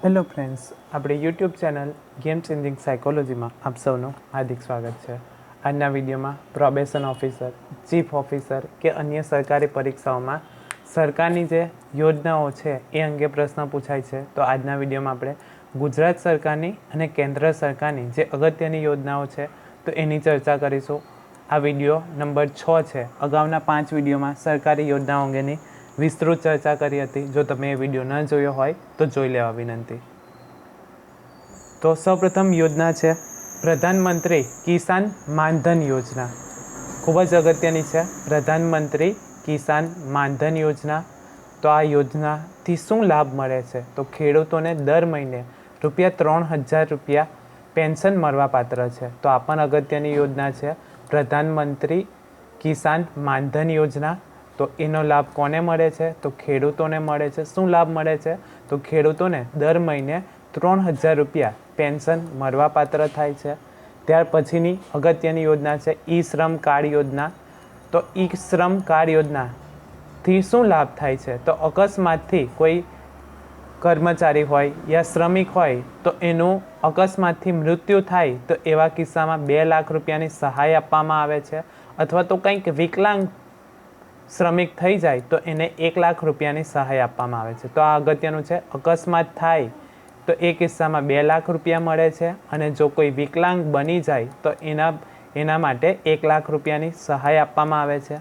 Hello friends, આપણે YouTube channel game changing સાયકોલોજીમાં આપ સૌનું હાર્દિક સ્વાગત છે. આજના વિડીયોમાં પ્રોબેશન ઓફિસર, ચીફ ઓફિસર કે અન્ય સરકારી પરીક્ષાઓમાં સરકારની જે યોજનાઓ છે એ અંગે પ્રશ્ન પૂછાય છે. તો આજના વિડીયોમાં આપણે ગુજરાત સરકારની અને કેન્દ્ર સરકારની જે અગત્યની યોજનાઓ છે તો એની ચર્ચા કરીશું. આ વિડીયો નંબર 6 છે. અગાઉના 5 વિડીયોમાં સરકારી યોજનાઓ અંગેની વિસ્તૃત ચર્ચા કરી હતી. જો તમે એ વિડીયો ન જોયો હોય તો જોઈ લેવા વિનંતી. તો સૌપ્રથમ યોજના છે પ્રધાનમંત્રી કિસાન માનધન યોજના. ખૂબ જ અગત્યની છે પ્રધાનમંત્રી કિસાન માનધન યોજના. તો આ યોજનાથી શું લાભ મળે છે? તો ખેડૂતોને દર મહિને ₹3,000 પેન્શન મળવાપાત્ર છે. તો આ પણ અગત્યની યોજના છે પ્રધાનમંત્રી કિસાન માનધન યોજના. તો એનો લાભ કોને મળે છે? તો ખેડૂતોને મળે છે. શું લાભ મળે છે? તો ખેડૂતોને દર મહિને ₹3,000 પેન્શન મળવાપાત્ર થાય છે. ત્યાર પછીની અગત્યની યોજના છે ઈ શ્રમ કાર્ડ યોજના. તો ઈ શ્રમ કાર્ડ યોજનાથી શું લાભ થાય છે? તો અકસ્માતથી કોઈ કર્મચારી હોય યા શ્રમિક હોય તો એનું અકસ્માતથી મૃત્યુ થાય તો એવા કિસ્સામાં ₹2 લાખની સહાય આપવામાં આવે છે. અથવા તો કંઈક વિકલાંગ શ્રમિક થઈ જાય તો એને ₹1 લાખની સહાય આપવામાં આવે છે. તો આ અગત્યનું છે. અકસ્માત થાય તો એ કિસ્સામાં ₹2 લાખ મળે છે. અને જો કોઈ વિકલાંગ બની જાય તો એના માટે ₹1 લાખની સહાય આપવામાં આવે છે.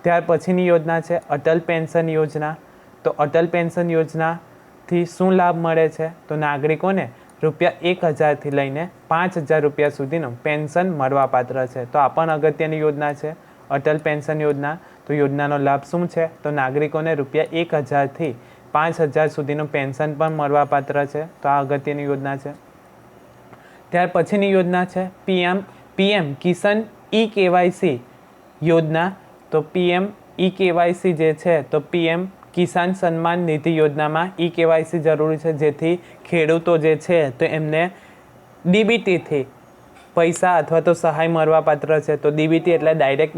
ત્યાર પછીની યોજના છે અટલ પેન્શન યોજના. તો અટલ પેન્શન યોજનાથી શું લાભ મળે છે? તો નાગરિકોને ₹1,000થી લઈને ₹5,000 સુધીનું પેન્શન મળવાપાત્ર છે. તો આ પણ અગત્યની યોજના છે અટલ પેન્શન યોજના. તો યોજનાનો લાભ શું છે? તો નાગરિકોને ₹1,000થી 5,000 સુધીનું પેન્શન પણ મળવાપાત્ર છે. તો આ અગત્યની યોજના છે. ત્યાર પછીની યોજના છે પીએમ કિસાન ઈ કેવાયસી યોજના. તો પીએમ ઈ કેવાયસી જે છે તો પીએમ કિસાન સન્માન નિધિ યોજનામાં ઈ કેવાયસી જરૂરી છે, જેથી ખેડૂતો જે છે તો એમને ડીબીટીથી પૈસા અથવા તો સહાય મળવાપાત્ર છે. તો ડીબીટી એટલે ડાયરેક્ટ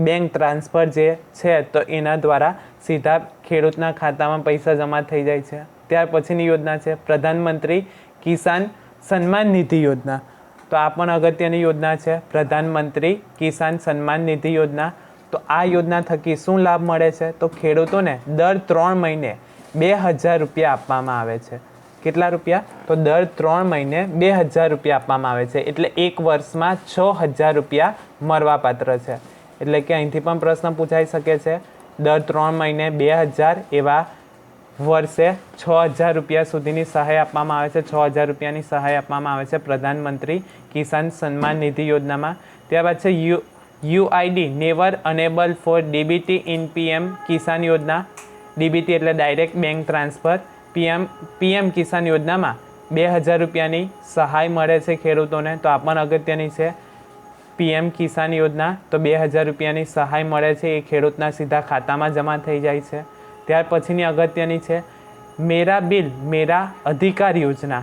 બેંક ટ્રાન્સફર જે છે તો એના દ્વારા સીધા ખેડૂતના ખાતામાં પૈસા જમા થઈ જાય છે. ત્યાર પછીની યોજના છે પ્રધાનમંત્રી કિસાન સન્માન નિધિ યોજના. તો આ પણ અગત્યની યોજના છે પ્રધાનમંત્રી કિસાન સન્માન નિધિ યોજના. તો આ યોજના થકી શું લાભ મળે છે? તો ખેડૂતોને દર 3 મહિને ₹2,000 આપવામાં આવે છે. કેટલા રૂપિયા? તો દર 3 મહિને ₹2,000 આપવામાં આવે છે. એટલે એક વર્ષમાં ₹6,000 મળવાપાત્ર છે. એટલે કે અહીંથી પણ પ્રશ્ન પૂછાઈ શકે છે. દર 3 મહિને 2,000 એવા વર્ષે ₹6,000 સુધીની સહાય આપવામાં આવે છે. ₹6,000ની સહાય આપવામાં આવે છે પ્રધાનમંત્રી કિસાન સન્માન નિધિ યોજનામાં. ત્યારબાદ છે UID never enable for DBT in PM Kisan Yojana. DBT એટલે direct bank transfer. PM Kisan યોજનામાં ₹2,000ની સહાય મળે છે ખેડૂતોને. તો આ પણ અગત્યની છે પીએમ કિસાન યોજના. તો ₹2,000ની સહાય મળે છે, એ ખેડૂતના સીધા ખાતામાં જમા થઈ જાય છે. ત્યાર પછીની અગત્યની છે મેરા બિલ મેરા અધિકાર યોજના.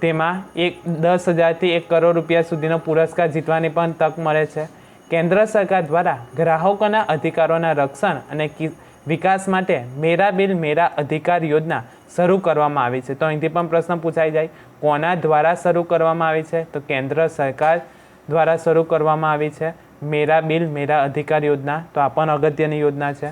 તેમાં 10,000થી ₹1 કરોડ સુધીનો પુરસ્કાર જીતવાની પણ તક મળે છે. કેન્દ્ર સરકાર દ્વારા ગ્રાહકોના અધિકારોના રક્ષણ અને વિકાસ માટે મેરા બિલ મેરા અધિકાર યોજના શરૂ કરવામાં આવી છે. તો અહીંથી પણ પ્રશ્ન પૂછાઈ જાય કોના દ્વારા શરૂ કરવામાં આવી છે? તો કેન્દ્ર સરકાર દ્વારા શરૂ કરવામાં આવી છે મેરા બિલ મેરા અધિકાર યોજના. તો આ પણ અગત્યની યોજના છે.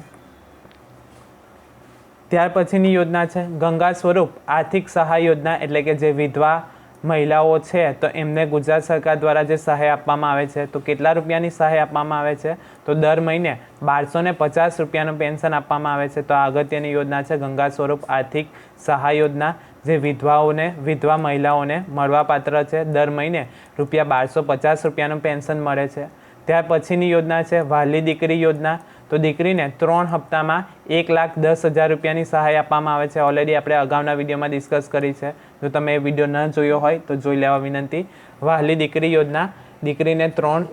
ત્યાર પછીની યોજના છે ગંગા સ્વરૂપ આર્થિક સહાય યોજના. એટલે કે જે વિધવા મહિલાઓ છે તો એમને ગુજરાત સરકાર દ્વારા જે સહાય આપવામાં આવે છે તો કેટલા રૂપિયાની સહાય આપવામાં આવે છે? તો દર મહિને ₹1,250 પેન્શન આપવામાં આવે છે. તો આ અગત્યની યોજના છે ગંગા સ્વરૂપ આર્થિક સહાય યોજના, જે વિધવા મહિલાઓને મળવાપાત્ર છે. દર મહિને ₹1,250 પેન્શન મળે છે. ત્યાર પછીની યોજના છે વહાલી દીકરી યોજના. તો દીકરીને 3 હપ્તામાં ₹1,10,000ની સહાય આપવામાં આવે છે. ઓલરેડી આપણે અગાઉના વિડીયોમાં ડિસ્કસ કરી છે. જો તમે એ વિડીયો ન જોયો હોય તો જોઈ લેવા વિનંતી. વહાલી દીકરી યોજના, દીકરીને 3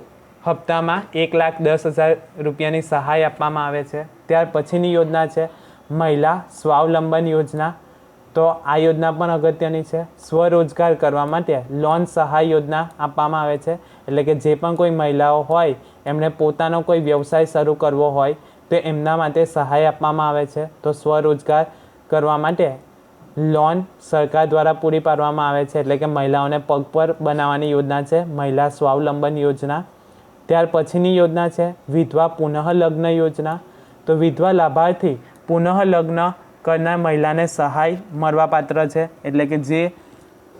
હપ્તામાં ₹1,10,000ની સહાય આપવામાં આવે છે. ત્યાર પછીની યોજના છે મહિલા સ્વાવલંબન યોજના. તો આ યોજના પણ અગત્યની છે. સ્વરોજગાર કરવા માટે લોન સહાય યોજના આપવામાં આવે છે. એટલે કે જે પણ કોઈ મહિલાઓ હોય એમણે પોતાનો કોઈ વ્યવસાય શરૂ કરવો હોય તો એમના માટે સહાય આપવામાં આવે છે. તો સ્વરોજગાર કરવા માટે લોન સરકાર દ્વારા પૂરી પાડવામાં આવે છે, એટલે કે મહિલાઓને પગભર બનાવવાની યોજના છે મહિલા સ્વાવલંબન યોજના. ત્યાર પછીની યોજના છે વિધવા પુનઃલગ્ન યોજના. તો વિધવા લાભાર્થી પુનઃલગ્ન કરનાર મહિલાને સહાય મળવાપાત્ર છે, એટલે કે જે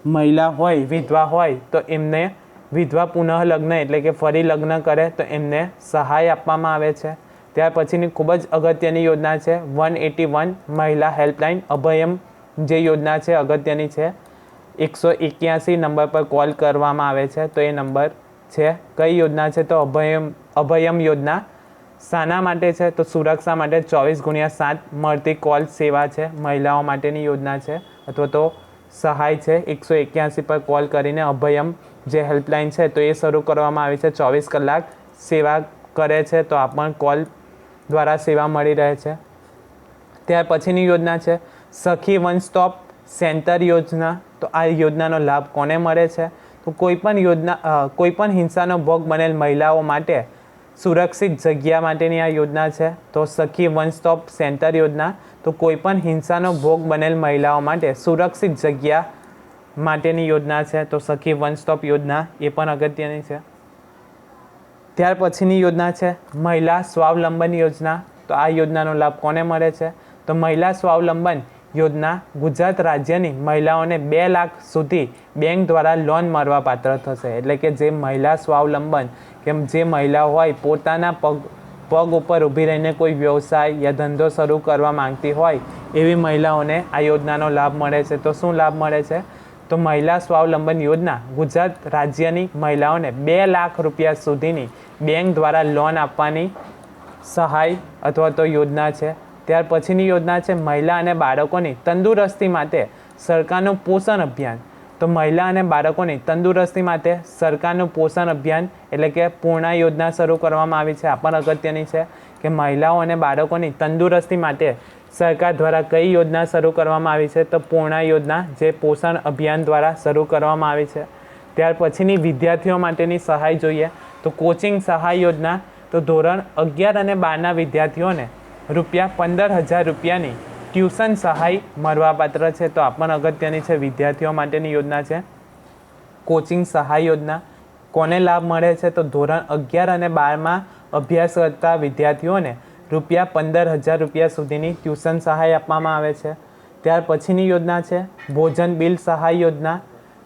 મહિલા હોય વિધવા હોય તો એમને વિધવા પુનઃલગ્ન એટલે કે ફરી લગ્ન કરે તો એમને સહાય આપવામાં આવે છે. ત્યાર પછીની ખૂબ જ અગત્યની યોજના છે 181 મહિલા હેલ્પલાઇન અભયમ, જે યોજના છે અગત્યની છે. 181 નંબર પર કોલ કરવામાં આવે છે, તો એ નંબર છે. કઈ યોજના છે? તો અભયમ યોજના. શાના માટે છે? તો સુરક્ષા માટે 24/7 મળતી કોલ સેવા છે, મહિલાઓ માટેની યોજના છે અથવા તો સહાય છે. 181 પર કોલ કરીને અભયમ જે હેલ્પલાઇન છે તો એ શરૂ કરવામાં આવી છે. 24 કલાક સેવા કરે છે, તો આ પણ કોલ દ્વારા સેવા મળી રહે છે. ત્યાર પછીની યોજના છે સખી વન સ્ટોપ સેન્ટર યોજના. તો આ યોજનાનો લાભ કોને મળે છે? તો કોઈપણ હિંસાનો ભોગ બનેલ મહિલાઓ માટે સુરક્ષિત જગ્યા માટેની આ યોજના છે. તો સખી વન સ્ટોપ સેન્ટર યોજના. તો કોઈપણ હિંસાનો ભોગ બનેલ મહિલાઓ માટે સુરક્ષિત જગ્યા માટેની યોજના છે. તો સખી વન સ્ટોપ યોજના એ પણ અગત્યની છે. ત્યાર પછીની યોજના છે મહિલા સ્વાવલંબન યોજના. તો આ યોજનાનો લાભ કોને મળે છે? તો મહિલા સ્વાવલંબન યોજના ગુજરાત રાજ્યની મહિલાઓને 2 લાખ સુધી બેંક દ્વારા લોન મળવાપાત્ર થશે. એટલે કે જે મહિલા સ્વાવલંબન કે જે મહિલા હોય પોતાના પગ ઉપર ઊભી રહીને કોઈ વ્યવસાય યા ધંધો શરૂ કરવા માંગતી હોય એવી મહિલાઓને આ યોજનાનો લાભ મળે છે. તો શું લાભ મળે છે? તો મહિલા સ્વાવલંબન યોજના ગુજરાત રાજ્યની મહિલાઓને 2 લાખ રૂપિયા સુધીની બેંક દ્વારા લોન આપવાની સહાય અથવા તો યોજના છે. ત્યાર પછીની યોજના છે મહિલા અને બાળકોની તંદુરસ્તી માટે સરકારનું પોષણ અભિયાન. તો મહિલા અને બાળકોની તંદુરસ્તી માટે સરકારનું પોષણ અભિયાન એટલે કે પૂર્ણા યોજના શરૂ કરવામાં આવી છે. આ પણ અગત્યની છે કે મહિલાઓ અને બાળકોની તંદુરસ્તી માટે સરકાર દ્વારા કઈ યોજના શરૂ કરવામાં આવી છે? તો પૂર્ણા યોજના, જે પોષણ અભિયાન દ્વારા શરૂ કરવામાં આવી છે. ત્યાર પછીની વિદ્યાર્થીઓ માટેની સહાય જોઈએ તો કોચિંગ સહાય યોજના. તો ધોરણ 11 અને 12ના વિદ્યાર્થીઓને ₹15,000 રૂપિયાની ટ્યુશન સહાય મળવાપાત્ર છે. તો આ પણ અગત્યની છે, વિદ્યાર્થીઓ માટેની યોજના છે કોચિંગ સહાય યોજના. કોને લાભ મળે છે? તો ધોરણ 11 અને 12માં અભ્યાસ કરતા વિદ્યાર્થીઓને ₹15,000 રૂપિયા સુધીની ટ્યુશન સહાય આપવામાં આવે છે. ત્યાર પછીની યોજના છે ભોજન બિલ સહાય યોજના.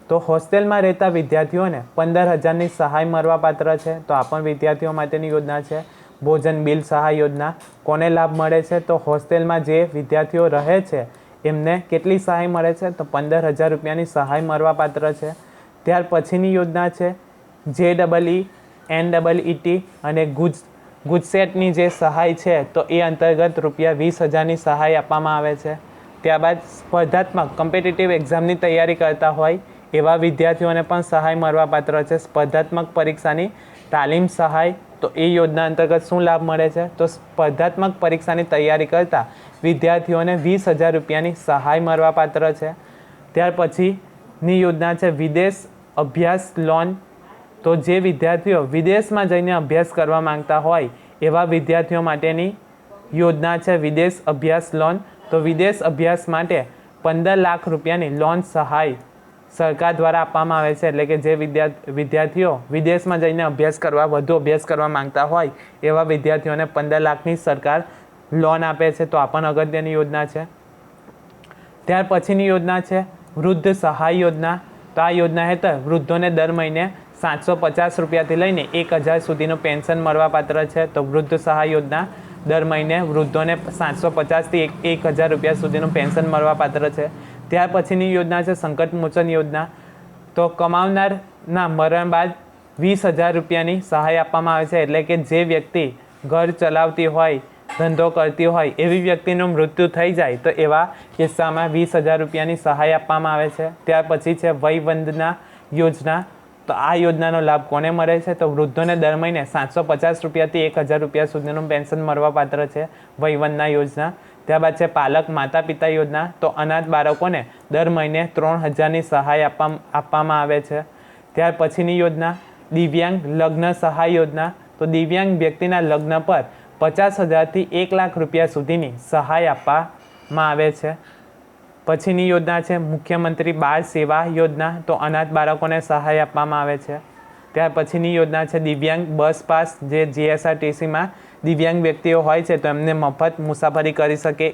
તો હોસ્ટેલમાં રહેતા વિદ્યાર્થીઓને 15,000ની સહાય મળવાપાત્ર છે. તો આ પણ વિદ્યાર્થીઓ માટેની યોજના છે ભોજન બિલ સહાય યોજના. કોને લાભ મળે છે? તો હોસ્ટેલમાં જે વિદ્યાર્થીઓ રહે છે એમને કેટલી સહાય મળે છે? તો 15,000 રૂપિયાની સહાય મળવાપાત્ર છે. ત્યાર પછીની યોજના છે JEE, NEET અને ગુજસેટની જે સહાય છે તો એ અંતર્ગત ₹20,000ની સહાય આપવામાં આવે છે. ત્યારબાદ સ્પર્ધાત્મક કોમ્પિટિટિવ એક્ઝામની તૈયારી કરતા હોય એવા વિદ્યાર્થીઓને પણ સહાય મળવાપાત્ર છે. સ્પર્ધાત્મક પરીક્ષાની તાલીમ સહાય. તો એ યોજના અંતર્ગત શું લાભ મળે છે? તો સ્પર્ધાત્મક પરીક્ષાની તૈયારી કરતા વિદ્યાર્થીઓને ₹20,000 રૂપિયાની સહાય મળવાપાત્ર છે. ત્યાર પછીની યોજના છે વિદેશ અભ્યાસ લોન. તો જે વિદ્યાર્થીઓ વિદેશમાં જઈને અભ્યાસ કરવા માંગતા હોય એવા વિદ્યાર્થીઓ માટેની યોજના છે વિદેશ અભ્યાસ લોન. તો વિદેશ અભ્યાસ માટે 15 લાખ રૂપિયાની લોન સહાય સરકાર દ્વારા આપવામાં આવે છે. એટલે કે જે વિદ્યાર્થીઓ વિદેશમાં જઈને વધુ અભ્યાસ કરવા માંગતા હોય એવા વિદ્યાર્થીઓને 15 લાખની સરકાર લોન આપે છે. તો આ પણ અગત્યની યોજના છે. ત્યાર પછીની યોજના છે વૃદ્ધ સહાય યોજના. તો આ યોજના હેઠળ વૃદ્ધોને દર મહિને 750 રૂપિયાથી લઈને 1,000 સુધીનું પેન્શન મળવાપાત્ર છે. તો વૃદ્ધ સહાય યોજના દર મહિને વૃદ્ધોને 750થી 1,000 રૂપિયા સુધીનું પેન્શન મળવાપાત્ર છે. ત્યાર પછીની યોજના છે સંકટ મોચન યોજના. તો કમાવનારના મરણ બાદ 20,000 રૂપિયાની સહાય આપવામાં આવે છે. એટલે કે જે વ્યક્તિ ઘર ચલાવતી હોય, ધંધો કરતી હોય એવી વ્યક્તિનું મૃત્યુ થઈ જાય તો એવા કિસ્સામાં 20,000 રૂપિયાની સહાય આપવામાં આવે છે. ત્યાર પછી છે વયવંદના યોજના. તો આ યોજનાનો લાભ કોને મળે છે? તો વૃદ્ધોને દર મહિને 750 રૂપિયાથી 1,000 રૂપિયા સુધીનું પેન્શન મળવાપાત્ર છે, વયવંદના યોજના. ત્યારબાદ છે પાલક માતા પિતા યોજના. તો અનાથ બાળકોને દર મહિને 3,000ની સહાય આપવામાં આવે છે. ત્યાર પછીની યોજના દિવ્યાંગ લગ્ન સહાય યોજના. તો દિવ્યાંગ વ્યક્તિના લગ્ન પર 50,000થી 1 લાખ રૂપિયા સુધીની સહાય આપવામાં આવે છે. પછીની યોજના છે મુખ્યમંત્રી બાળ સેવા યોજના, તો અનાથ બાળકોને સહાય આપવામાં આવે છે. ત્યાર પછીની યોજના છે દિવ્યાંગ બસ પાસ, જે જીએસઆરટીસીમાં દિવ્યાંગ વ્યક્તિઓ હોય છે તો એમને મફત મુસાફરી કરી શકે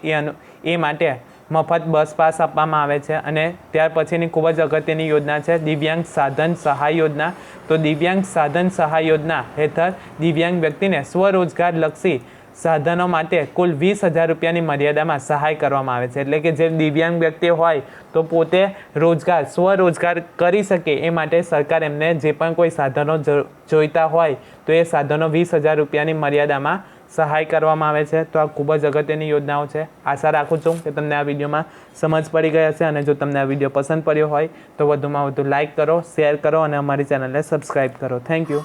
એ માટે મફત બસ પાસ આપવામાં આવે છે. અને ત્યાર પછીની ખૂબ જ અગત્યની યોજના છે દિવ્યાંગ સાધન સહાય યોજના. તો દિવ્યાંગ સાધન સહાય યોજના હેઠળ દિવ્યાંગ વ્યક્તિને સ્વરોજગારલક્ષી સાધનો માટે કુલ 20,000 રૂપિયાની મર્યાદામાં સહાય કરવામાં આવે છે. એટલે કે જે દિવ્યાંગ વ્યક્તિ હોય તો પોતે સ્વરોજગાર કરી શકે એ માટે સરકાર એમને જે પણ કોઈ સાધનો જોઈતા હોય તો એ સાધનો 20,000 રૂપિયાની મર્યાદામાં સહાય કરવામાં આવે છે. તો આ ખૂબ જ અગત્યની યોજનાઓ છે. આશા રાખું છું કે તમને આ વિડીયોમાં સમજ પડી ગઈ હશે, અને જો તમને આ વિડીયો પસંદ પડ્યો હોય તો વધુમાં વધુ લાઇક કરો, શેર કરો અને અમારી ચેનલને સબસ્ક્રાઈબ કરો. Thank you.